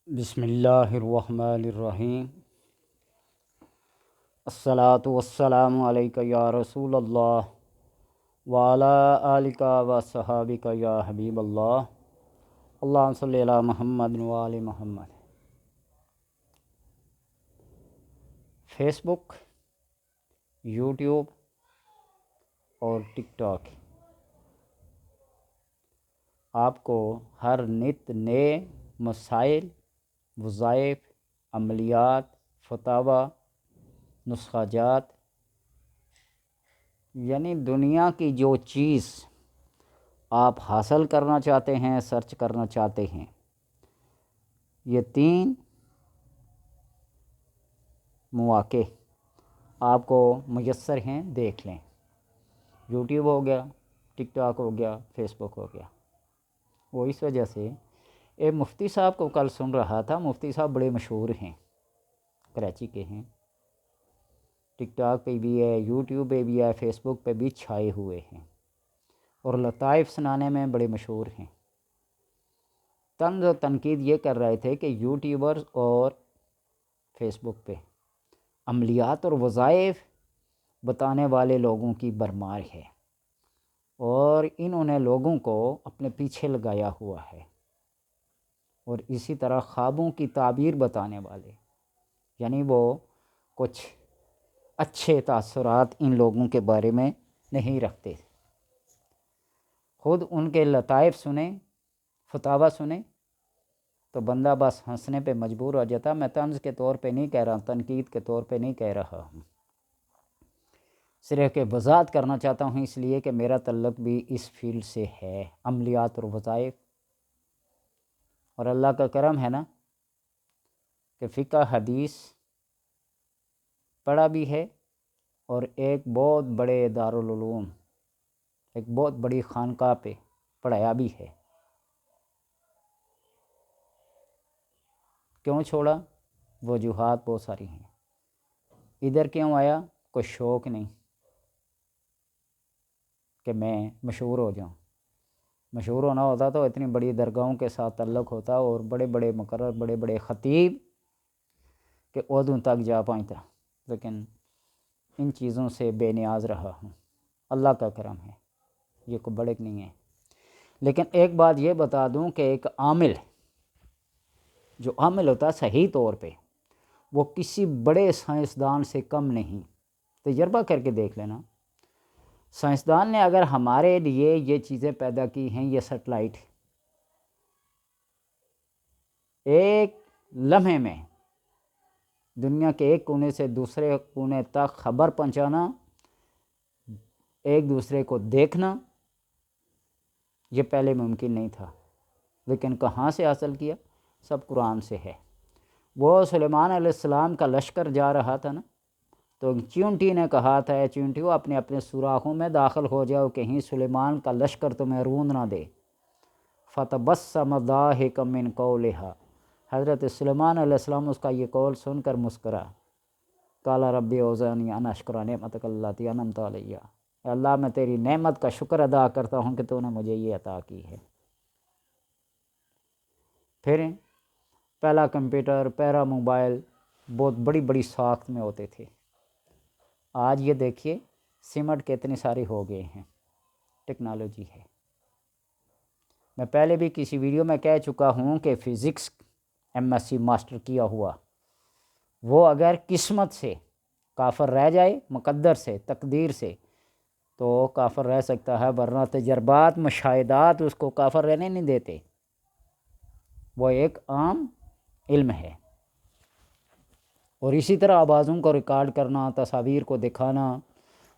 بسم اللہ الرحمن الرحیم۔ الصلاۃ والسلام علیکہ یا رسول اللہ وعلی آلکہ و صحابکہ یا حبیب اللہ، اللہم صلی علی محمد وآل محمد۔ فیس بک، یوٹیوب اور ٹک ٹاک آپ کو ہر نت نئے مسائل، وظائف، عملیات، فتاوی، نسخہ جات، یعنی دنیا کی جو چیز آپ حاصل کرنا چاہتے ہیں، سرچ کرنا چاہتے ہیں، یہ تین مواقع آپ کو میسر ہیں، دیکھ لیں۔ یوٹیوب ہو گیا، ٹک ٹاک ہو گیا، فیس بک ہو گیا۔ وہ اس وجہ سے ایک مفتی صاحب کو کل سن رہا تھا، مفتی صاحب بڑے مشہور ہیں، کراچی کے ہیں، ٹک ٹاک پہ بھی ہے، یوٹیوب پہ بھی ہے، فیس بک پہ بھی چھائے ہوئے ہیں اور لطائف سنانے میں بڑے مشہور ہیں۔ طنز و تنقید یہ کر رہے تھے کہ یوٹیوبرز اور فیس بک پہ عملیات اور وظائف بتانے والے لوگوں کی بھرمار ہے اور انہوں نے لوگوں کو اپنے پیچھے لگایا ہوا ہے، اور اسی طرح خوابوں کی تعبیر بتانے والے، یعنی وہ کچھ اچھے تاثرات ان لوگوں کے بارے میں نہیں رکھتے۔ خود ان کے لطائف سنیں، فتاوی سنیں تو بندہ بس ہنسنے پہ مجبور ہو جاتا۔ میں طنز کے طور پہ نہیں کہہ رہا ہوں، تنقید کے طور پہ نہیں کہہ رہا ہوں، صرف کہ وضاحت کرنا چاہتا ہوں، اس لیے کہ میرا تعلق بھی اس فیلڈ سے ہے، عملیات اور وظائف۔ اور اللہ کا کرم ہے نا کہ فقہ حدیث پڑھا بھی ہے اور ایک بہت بڑے دارالعلوم، ایک بہت بڑی خانقاہ پہ پڑھایا بھی ہے۔ کیوں چھوڑا؟ وجوہات بہت ساری ہیں۔ ادھر کیوں آیا؟ کوئی شوق نہیں کہ میں مشہور ہو جاؤں۔ مشہور ہونا ہوتا تو اتنی بڑی درگاہوں کے ساتھ تعلق ہوتا اور بڑے بڑے مقرر، بڑے بڑے خطیب کے عہدوں تک جا پہنچتا، لیکن ان چیزوں سے بے نیاز رہا ہوں۔ اللہ کا کرم ہے، یہ کوئی بڑک نہیں ہے۔ لیکن ایک بات یہ بتا دوں کہ ایک عامل، جو عامل ہوتا ہے صحیح طور پہ، وہ کسی بڑے سائنسدان سے کم نہیں۔ تجربہ کر کے دیکھ لینا، سائنسدان نے اگر ہمارے لیے یہ چیزیں پیدا کی ہیں، یہ سیٹلائٹ، ایک لمحے میں دنیا کے ایک کونے سے دوسرے کونے تک خبر پہنچانا، ایک دوسرے کو دیکھنا، یہ پہلے ممکن نہیں تھا، لیکن کہاں سے حاصل کیا؟ سب قرآن سے ہے۔ وہ سلیمان علیہ السلام کا لشکر جا رہا تھا نا، تو چیونٹی نے کہا تھا، چیونٹیوں اپنے اپنے سوراخوں میں داخل ہو جاؤ، کہیں سلیمان کا لشکر تمہیں روند نہ دے۔ فَتَبَسَّمَ ضَاحِكًا مِّن قَوْلِهَا، حضرت سلیمان علیہ السلام اس کا یہ قول سن کر مسکرا۔ قَالَ رَبِّ أَوْزِعْنِي أَنْ أَشْكُرَ نِعْمَتَكَ الَّتِي أَنْعَمْتَ عَلَيَّ، اے اللہ میں تیری نعمت کا شکر ادا کرتا ہوں کہ تو نے مجھے یہ عطا کی ہے۔ پھر پہلا کمپیوٹر، پہلا موبائل بہت بڑی بڑی ساخت میں ہوتے تھے، آج یہ دیکھیے سمٹ کے اتنے سارے ہو گئے ہیں، ٹیکنالوجی ہے۔ میں پہلے بھی کسی ویڈیو میں کہہ چکا ہوں کہ فزکس MSc ماسٹر کیا ہوا، وہ اگر قسمت سے کافر رہ جائے، مقدر سے، تقدیر سے، تو کافر رہ سکتا ہے، ورنہ تجربات، مشاہدات اس کو کافر رہنے نہیں دیتے۔ وہ ایک عام علم ہے۔ اور اسی طرح آوازوں کو ریکارڈ کرنا، تصاویر کو دکھانا،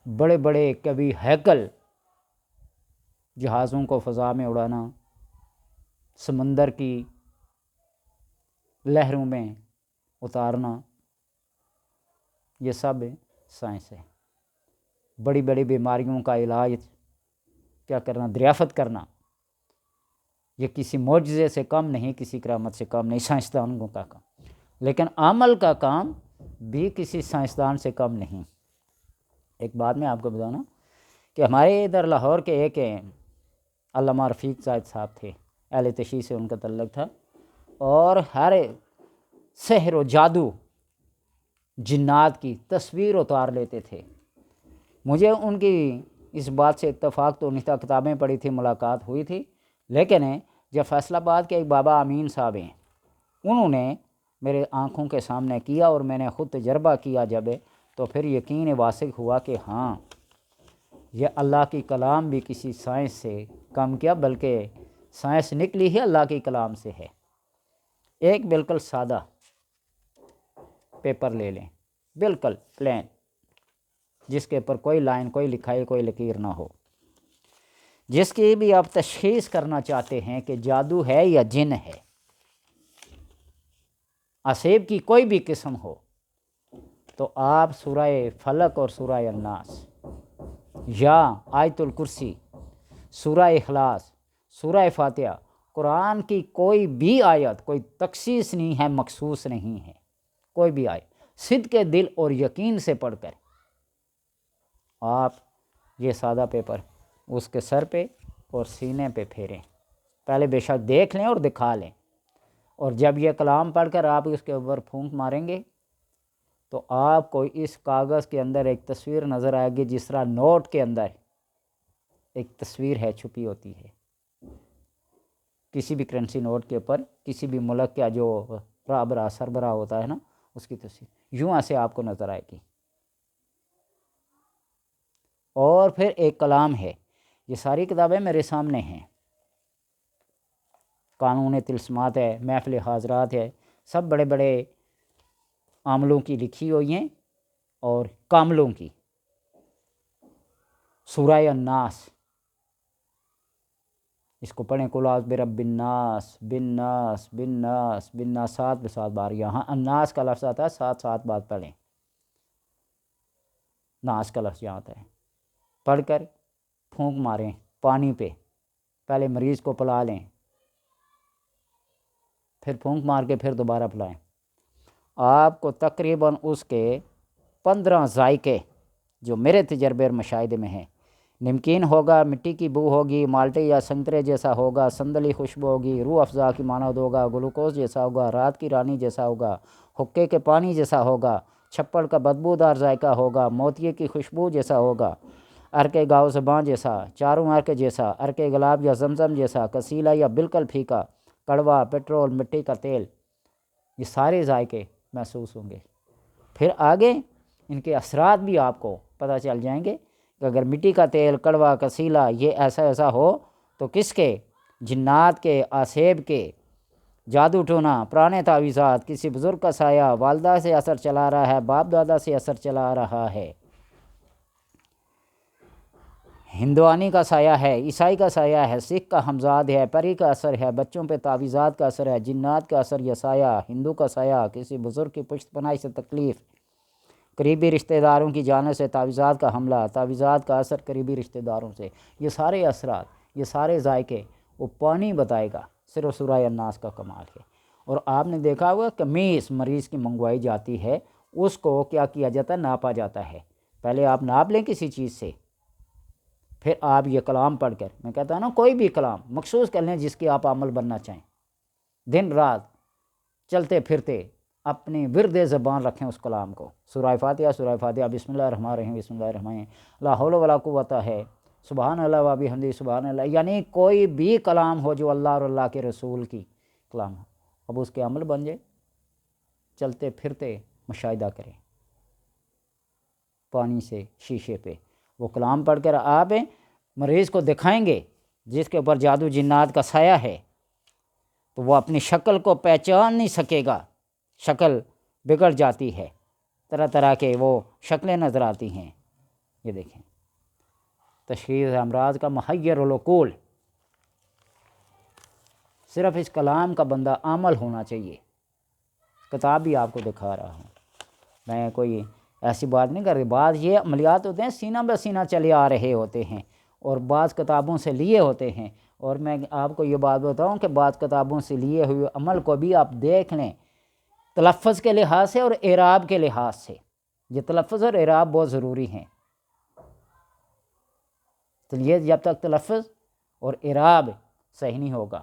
بڑے بڑے کبھی ہیکل جہازوں کو فضا میں اڑانا، سمندر کی لہروں میں اتارنا، یہ سب سائنس ہے۔ بڑی بڑی بیماریوں کا علاج کیا کرنا، دریافت کرنا، یہ کسی معجزے سے کم نہیں، کسی کرامت سے کم نہیں، سائنسدانوں کا کام۔ لیکن عمل کا کام بھی کسی سائنسدان سے کم نہیں۔ ایک بات میں آپ کو بتانا کہ ہمارے ادھر لاہور کے ایک علامہ رفیق زاہد صاحب تھے، اہل تشیع سے ان کا تعلق تھا، اور ہر سحر و جادو جنات کی تصویر اتار لیتے تھے۔ مجھے ان کی اس بات سے اتفاق تو نہیں تھا، کتابیں پڑھی تھی، ملاقات ہوئی تھی، لیکن جب فیصل آباد کے ایک بابا امین صاحب ہیں، انہوں نے میرے آنکھوں کے سامنے کیا اور میں نے خود تجربہ کیا جب، تو پھر یقین واثق ہوا کہ ہاں یہ اللہ کی کلام بھی کسی سائنس سے کم کیا، بلکہ سائنس نکلی ہی اللہ کی کلام سے ہے۔ ایک بالکل سادہ پیپر لے لیں، بالکل پلین، جس کے اوپر کوئی لائن، کوئی لکھائی، کوئی لکیر نہ ہو، جس کی بھی آپ تشخیص کرنا چاہتے ہیں کہ جادو ہے یا جن ہے، عصیب کی کوئی بھی قسم ہو، تو آپ سورہ فلق اور سورہ الناس یا آیت الکرسی، سورہ اخلاص، سورہ فاتحہ، قرآن کی کوئی بھی آیت، کوئی تخصیص نہیں ہے، مخصوص نہیں ہے، کوئی بھی آیت، صدق دل اور یقین سے پڑھ کر آپ یہ سادہ پیپر اس کے سر پہ اور سینے پہ پھیریں، پہلے بے شک دیکھ لیں اور دکھا لیں، اور جب یہ کلام پڑھ کر آپ اس کے اوپر پھونک ماریں گے تو آپ کو اس کاغذ کے اندر ایک تصویر نظر آئے گی، جس طرح نوٹ کے اندر ایک تصویر ہے، چھپی ہوتی ہے، کسی بھی کرنسی نوٹ کے اوپر کسی بھی ملک کا جو رہبر سربراہ ہوتا ہے نا، اس کی تصویر یوں ایسے آپ کو نظر آئے گی۔ اور پھر ایک کلام ہے، یہ ساری کتابیں میرے سامنے ہیں، قانون طلسمات ہے، محفل حاضرات ہے، سب بڑے بڑے عاملوں کی لکھی ہوئی ہیں اور کاملوں کی۔ سورہ الناس، اس کو پڑھیں، قل اعوذ برب الناس، بالناس بالناس بالناس، 7 بار، یہاں الناس کا لفظ آتا ہے، 7 بار پڑھیں، ناس کا لفظ یہاں آتا ہے، پڑھ کر پھونک ماریں پانی پہ، پہلے مریض کو پلا لیں، پھر پھونک مار کے پھر دوبارہ پلائیں، آپ کو تقریباً اس کے 15 ذائقے جو میرے تجربے اور مشاہدے میں ہیں، نمکین ہوگا، مٹی کی بو ہوگی، مالٹے یا سنترے جیسا ہوگا، سندلی خوشبو ہوگی، روح افزا کی مانند ہوگا، گلوکوز جیسا ہوگا، رات کی رانی جیسا ہوگا، حقے کے پانی جیسا ہوگا، چھپڑ کا بدبودار ذائقہ ہوگا، موتیے کی خوشبو جیسا ہوگا، عرق گاؤ زباں جیسا، چاروں عرق جیسا، عرق گلاب یا زمزم جیسا، کسیلا یا بالکل پھیکا، کڑوا، پیٹرول، مٹی کا تیل، یہ سارے ذائقے محسوس ہوں گے۔ پھر آگے ان کے اثرات بھی آپ کو پتہ چل جائیں گے کہ اگر مٹی کا تیل، کڑوا، کسیلا یہ ایسا ایسا ہو تو کس کے، جنات کے، عصیب کے، جادو ٹونا، پرانے تعویذات، کسی بزرگ کا سایہ، والدہ سے اثر چلا رہا ہے، باپ دادا سے اثر چلا رہا ہے، ہندوانی کا سایہ ہے، عیسائی کا سایہ ہے، سکھ کا ہمزاد ہے، پری کا اثر ہے، بچوں پہ تعویذات کا اثر ہے، جنات کا اثر یا سایہ، ہندو کا سایہ، کسی بزرگ کی پشت پناہی سے تکلیف، قریبی رشتہ داروں کی جانب سے تعویذات کا حملہ، تعویذات کا اثر قریبی رشتہ داروں سے، یہ سارے اثرات، یہ سارے ذائقے وہ پانی بتائے گا، صرف سورہ الناس کا کمال ہے۔ اور آپ نے دیکھا ہوگا قمیص مریض کی منگوائی جاتی ہے، اس کو کیا کیا جاتا ہے، ناپا جاتا ہے، پہلے آپ ناپ لیں کسی چیز سے، پھر آپ یہ کلام پڑھ کر، میں کہتا ہوں نا کوئی بھی کلام مخصوص کر لیں جس کی آپ عمل بننا چاہیں، دن رات چلتے پھرتے اپنی ورد زبان رکھیں اس کلام کو، سورہ فاتحہ، بسم اللہ الرحمن الرحیم، بسم اللہ الرحمن الرحیم، لا حول ولا قوت ہے، سبحان اللہ و بحمدہ سبحان اللہ، یعنی کوئی بھی کلام ہو جو اللہ اور اللہ کے رسول کی کلام ہو، اب اس کے عمل بن جائے، چلتے پھرتے مشاہدہ کریں، پانی سے شیشے پہ وہ کلام پڑھ کر آپ مریض کو دکھائیں گے جس کے اوپر جادو جنات کا سایہ ہے، تو وہ اپنی شکل کو پہچان نہیں سکے گا، شکل بگڑ جاتی ہے، طرح طرح کے وہ شکلیں نظر آتی ہیں، یہ دیکھیں تشخیص امراض کا محیر العقول، صرف اس کلام کا بندہ عامل ہونا چاہیے۔ کتاب بھی آپ کو دکھا رہا ہوں، میں کوئی ایسی بات نہیں کر رہی، بعض یہ عملیات ہوتے ہیں سینہ بہ سینہ چلے آ رہے ہوتے ہیں، اور بعض کتابوں سے لیے ہوتے ہیں، اور میں آپ کو یہ بات بتاؤں کہ بعض کتابوں سے لیے ہوئے عمل کو بھی آپ دیکھ لیں تلفظ کے لحاظ سے اور اعراب کے لحاظ سے، یہ تلفظ اور اعراب بہت ضروری ہیں، تو یہ جب تک تلفظ اور اعراب صحیح نہیں ہوگا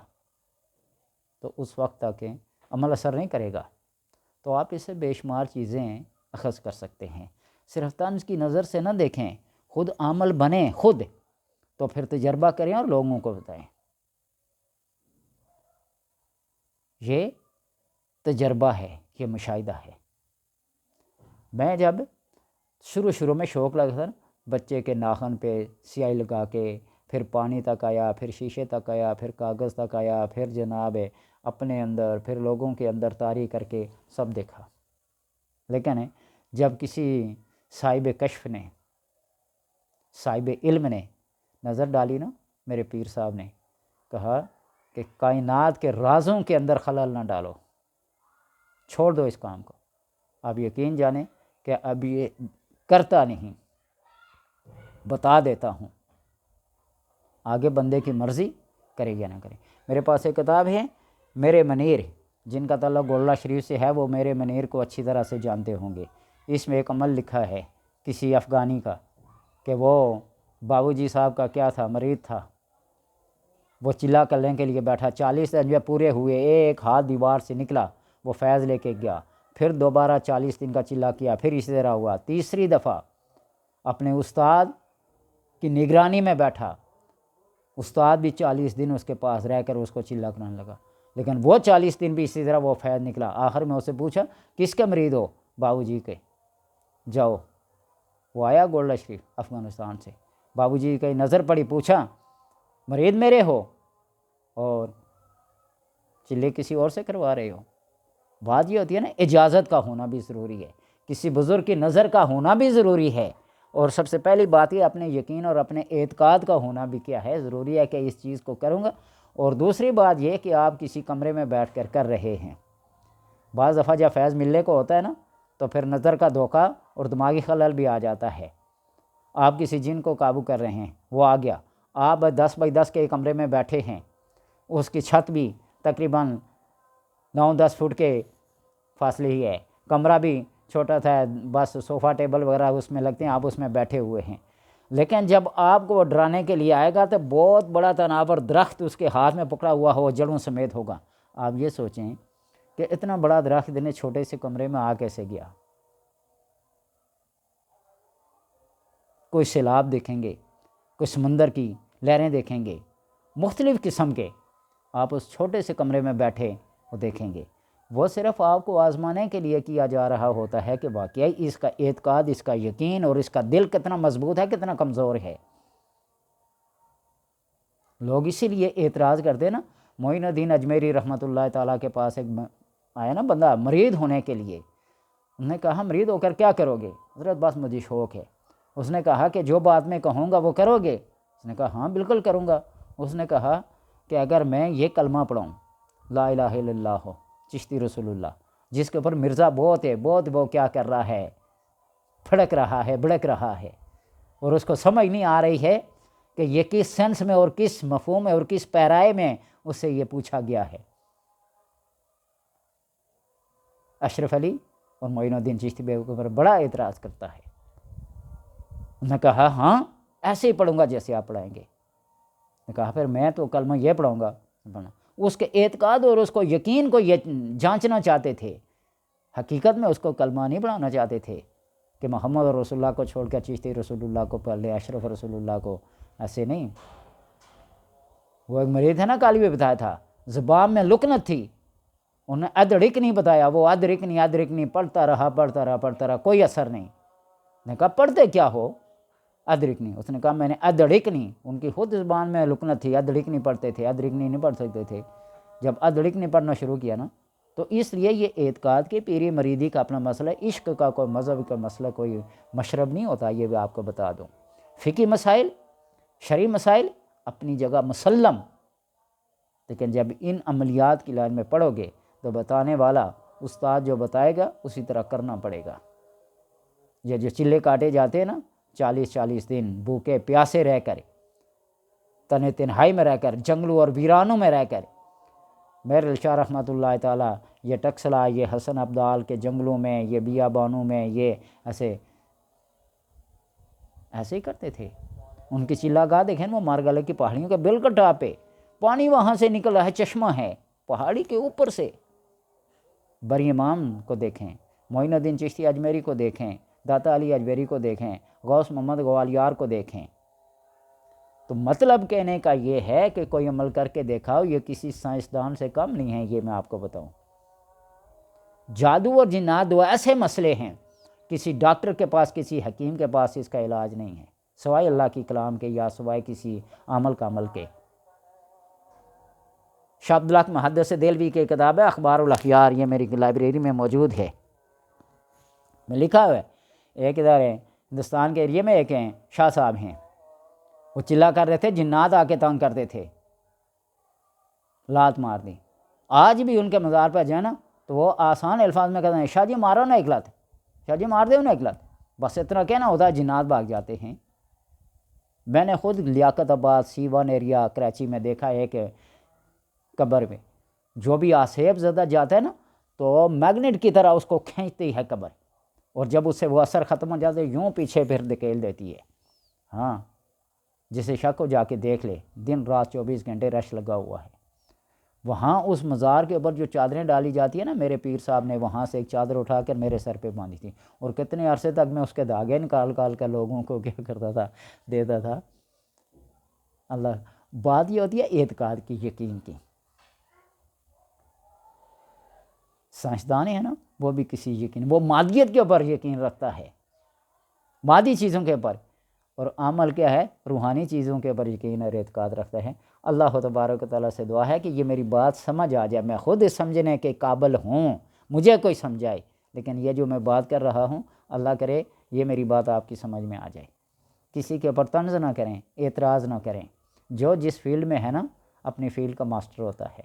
تو اس وقت تک عمل اثر نہیں کرے گا، تو آپ اس سے بے شمار چیزیں اخذ کر سکتے ہیں۔ صرف طنز کی نظر سے نہ دیکھیں، خود عامل بنیں خود، تو پھر تجربہ کریں اور لوگوں کو بتائیں۔ یہ تجربہ ہے، یہ مشاہدہ ہے۔ میں جب شروع میں شوق لگا تھا، بچے کے ناخن پہ سیاہی لگا کے، پھر پانی تک آیا، پھر شیشے تک آیا، پھر کاغذ تک آیا، پھر جناب اپنے اندر، پھر لوگوں کے اندر طاری کر کے سب دیکھا۔ لیکن جب کسی صاحب کشف نے، صاحب علم نے نظر ڈالی نا، میرے پیر صاحب نے کہا کہ کائنات کے رازوں کے اندر خلل نہ ڈالو، چھوڑ دو اس کام کو۔ آپ یقین جانیں کہ اب یہ کرتا نہیں، بتا دیتا ہوں، آگے بندے کی مرضی کرے یا نہ کرے۔ میرے پاس ایک کتاب ہے میرے منیر، جن کا تعلق گولڑا شریف سے ہے وہ میرے منیر کو اچھی طرح سے جانتے ہوں گے۔ اس میں ایک عمل لکھا ہے کسی افغانی کا، کہ وہ بابو جی صاحب کا کیا تھا، مرید تھا، وہ چلا کرنے کے لیے بیٹھا، 40 دن جب پورے ہوئے، ایک ہاتھ دیوار سے نکلا، وہ فیض لے کے گیا، پھر دوبارہ 40 دن کا چلا کیا، پھر اسی طرح ہوا، تیسری دفعہ اپنے استاد کی نگرانی میں بیٹھا، استاد بھی 40 دن اس کے پاس رہ کر اس کو چلا کرانے لگا، لیکن وہ 40 دن بھی اسی طرح وہ فیض نکلا۔ آخر میں اسے پوچھا کس کے مرید ہو؟ بابو جی کے۔ جاؤ، وہ آیا گولڑا شریف افغانستان سے، بابو جی کی نظر پڑی، پوچھا مرید میرے ہو اور چلے کسی اور سے کروا رہے ہو؟ بات یہ ہوتی ہے نا، اجازت کا ہونا بھی ضروری ہے، کسی بزرگ کی نظر کا ہونا بھی ضروری ہے، اور سب سے پہلی بات یہ اپنے یقین اور اپنے اعتقاد کا ہونا بھی کیا ہے، ضروری ہے کہ اس چیز کو کروں گا۔ اور دوسری بات یہ کہ آپ کسی کمرے میں بیٹھ کر کر رہے ہیں۔ بعض دفعہ جب فیض ملنے کو ہوتا ہے نا، تو پھر نظر کا دھوکہ اور دماغی خلل بھی آ جاتا ہے۔ آپ کسی جن کو قابو کر رہے ہیں، وہ آ گیا، آپ 10 بائی 10 کے کمرے میں بیٹھے ہیں، اس کی چھت بھی تقریباً 9-10 فٹ کے فاصلے ہی ہے، کمرہ بھی چھوٹا تھا، بس صوفہ ٹیبل وغیرہ اس میں لگتے ہیں، آپ اس میں بیٹھے ہوئے ہیں۔ لیکن جب آپ کو وہ ڈرانے کے لیے آئے گا تو بہت بڑا تناور درخت اس کے ہاتھ میں پکڑا ہوا ہو، جڑوں سمیت ہوگا۔ آپ یہ سوچیں کہ اتنا بڑا درخت اتنے چھوٹے سے کمرے میں آ کیسے گیا؟ کوئی سیلاب دیکھیں گے، کوئی سمندر کی لہریں دیکھیں گے، مختلف قسم کے، آپ اس چھوٹے سے کمرے میں بیٹھے وہ دیکھیں گے۔ وہ صرف آپ کو آزمانے کے لیے کیا جا رہا ہوتا ہے کہ واقعی اس کا اعتقاد، اس کا یقین اور اس کا دل کتنا مضبوط ہے، کتنا کمزور ہے۔ لوگ اسی لیے اعتراض کرتے ہیں نا۔ معین الدین اجمیری رحمۃ اللہ تعالیٰ کے پاس ایک آیا نا بندہ مرید ہونے کے لیے، انہوں نے کہا مرید ہو کر کیا کرو گے؟ حضرت بس مجھے شوق ہے۔ اس نے کہا کہ جو بات میں کہوں گا وہ کرو گے؟ اس نے کہا ہاں بالکل کروں گا۔ اس نے کہا کہ اگر میں یہ کلمہ پڑھوں، لا الہ الا اللہ چشتی رسول اللہ، جس کے اوپر مرزا بہت ہے، بہت وہ کیا کر رہا ہے، پھڑک رہا ہے، بھڑک رہا ہے، اور اس کو سمجھ نہیں آ رہی ہے کہ یہ کس سینس میں اور کس مفہوم میں اور کس پیرائے میں اس سے یہ پوچھا گیا ہے۔ اشرف علی اور معین الدین چشتی کے اوپر بڑا اعتراض کرتا ہے۔ انہوں نے کہا ہاں ایسے ہی پڑھوں گا جیسے آپ پڑھائیں گے۔ نے کہا پھر میں تو کلمہ یہ پڑھوں گا۔ اس کے اعتقاد اور اس کو یقین کو یہ جانچنا چاہتے تھے، حقیقت میں اس کو کلمہ نہیں پڑھانا چاہتے تھے کہ محمد رسول اللہ کو چھوڑ کر چشتی رسول اللہ کو پڑھ لے، اشرف رسول اللہ کو، ایسے نہیں۔ وہ ایک مرید ہے نا، کالی بھی بتایا تھا، زبان میں لکنت تھی، انہوں نے ادرک نہیں بتایا، وہ ادرک نہیں پڑھتا رہا، کوئی اثر نہیں۔ نے کہا پڑھتے کیا ہو؟ ادرک نہیں۔ اس نے کہا میں نے ادرک نہیں، ان کی خود زبان میں لکنت تھی، ادرک نہیں پڑھتے تھے، ادرک نہیں پڑھ سکتے تھے۔ جب ادرک نہیں پڑھنا شروع کیا نا، تو اس لیے یہ اعتقاد کے پیری مریدی کا اپنا مسئلہ ہے، عشق کا کوئی مذہب کا مسئلہ کوئی مشرب نہیں ہوتا، یہ بھی آپ کو بتا دوں۔ فقہی مسائل، شرعی مسائل اپنی جگہ مسلم، لیکن جب ان عملیات کی لائن میں پڑھو گے تو بتانے والا استاد جو بتائے گا اسی طرح کرنا پڑے گا۔ یہ جو چلے کاٹے جاتے ہیں نا 40 دن بھوکے پیاسے رہ کر، تن تنہائی میں رہ کر، جنگلوں اور ویرانوں میں رہ کر، میر شاہ رحمۃ اللہ تعالیٰ یہ ٹکسلا، یہ حسن عبدال کے جنگلوں میں، یہ بیابانوں میں، یہ ایسے ہی کرتے تھے۔ ان کی چلا گاہ دیکھیں، وہ مارگلے کی پہاڑیوں کے بالکل ٹاپ پہ، پانی وہاں سے نکل رہا ہے، چشمہ ہے پہاڑی کے اوپر سے، بری امام کو دیکھیں، معین الدین چشتی اجمیری کو دیکھیں، داتا علی اجمیری کو دیکھیں، غوث محمد گوالیار کو دیکھیں۔ تو مطلب کہنے کا یہ ہے کہ کوئی عمل کر کے دیکھاؤ، یہ کسی سائنسدان سے کم نہیں ہے، یہ میں آپ کو بتاؤں۔ جادو اور جنات دو ایسے مسئلے ہیں، کسی ڈاکٹر کے پاس، کسی حکیم کے پاس اس کا علاج نہیں ہے سوائے اللہ کی کلام کے یا سوائے کسی عمل کا عمل کے۔ شاہ عبدالحق محدث دہلوی کی کتاب ہے اخبار الاخیار، یہ میری لائبریری میں موجود ہے، میں لکھا ہوا ہے۔ ایک ادھر ہے ہندوستان کے ایریے میں، ایک ہیں شاہ صاحب ہیں، وہ چلا کر رہے تھے، جنات آ کے تنگ کرتے تھے، لات مار دی۔ آج بھی ان کے مزار پہ جائے نا تو وہ آسان الفاظ میں کہتے ہیں شاہ جی مارو نا ایک لات، شاہ جی مار دو نا ایک لات، بس اتنا کہنا ہوتا ہے، جنات بھاگ جاتے ہیں۔ میں نے خود لیاقت آباد C1 ایریا کراچی میں دیکھا ہے کہ قبر میں جو بھی آسیب زدہ جاتا ہے نا تو میگنیٹ کی طرح اس کو کھینچتی ہے قبر، اور جب اس سے وہ اثر ختم ہو جاتا ہے یوں پیچھے پھر دھکیل دیتی ہے۔ ہاں، جسے شک ہو جا کے دیکھ لے، دن رات 24 گھنٹے رش لگا ہوا ہے وہاں۔ اس مزار کے اوپر جو چادریں ڈالی جاتی ہیں نا، میرے پیر صاحب نے وہاں سے ایک چادر اٹھا کر میرے سر پہ باندھی تھی، اور کتنے عرصے تک میں اس کے دھاگے نکال کر لوگوں کو کیا کرتا تھا، دیتا تھا۔ اللہ، بات یہ ہوتی ہے اعتقاد کی، یقین کی۔ سائنسدان ہے نا، وہ بھی کسی یقین، وہ مادیت کے اوپر یقین رکھتا ہے، مادی چیزوں کے اوپر، اور عمل کیا ہے، روحانی چیزوں کے اوپر یقین اور اعتقاد رکھتا ہے۔ اللہ تبارک و تعالیٰ سے دعا ہے کہ یہ میری بات سمجھ آ جائے، میں خود سمجھنے کے قابل ہوں، مجھے کوئی سمجھائے، لیکن یہ جو میں بات کر رہا ہوں، اللہ کرے یہ میری بات آپ کی سمجھ میں آ جائے۔ کسی کے اوپر طنز نہ کریں، اعتراض نہ کریں۔ جو جس فیلڈ میں ہے نا، اپنی فیلڈ کا ماسٹر ہوتا ہے،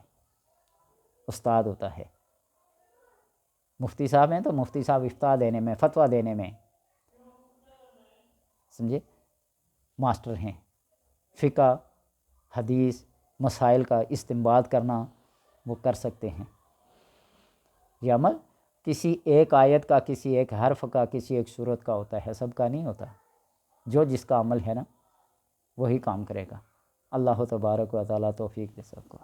استاد ہوتا ہے۔ مفتی صاحب ہیں تو مفتی صاحب افتاء دینے میں، فتویٰ دینے میں، سمجھے، ماسٹر ہیں۔ فقہ، حدیث، مسائل کا استنباط کرنا وہ کر سکتے ہیں۔ یہ عمل کسی ایک آیت کا، کسی ایک حرف کا، کسی ایک صورت کا ہوتا ہے، سب کا نہیں ہوتا۔ جو جس کا عمل ہے نا وہی کام کرے گا۔ اللہ تبارک و تعالیٰ توفیق دے سب کو۔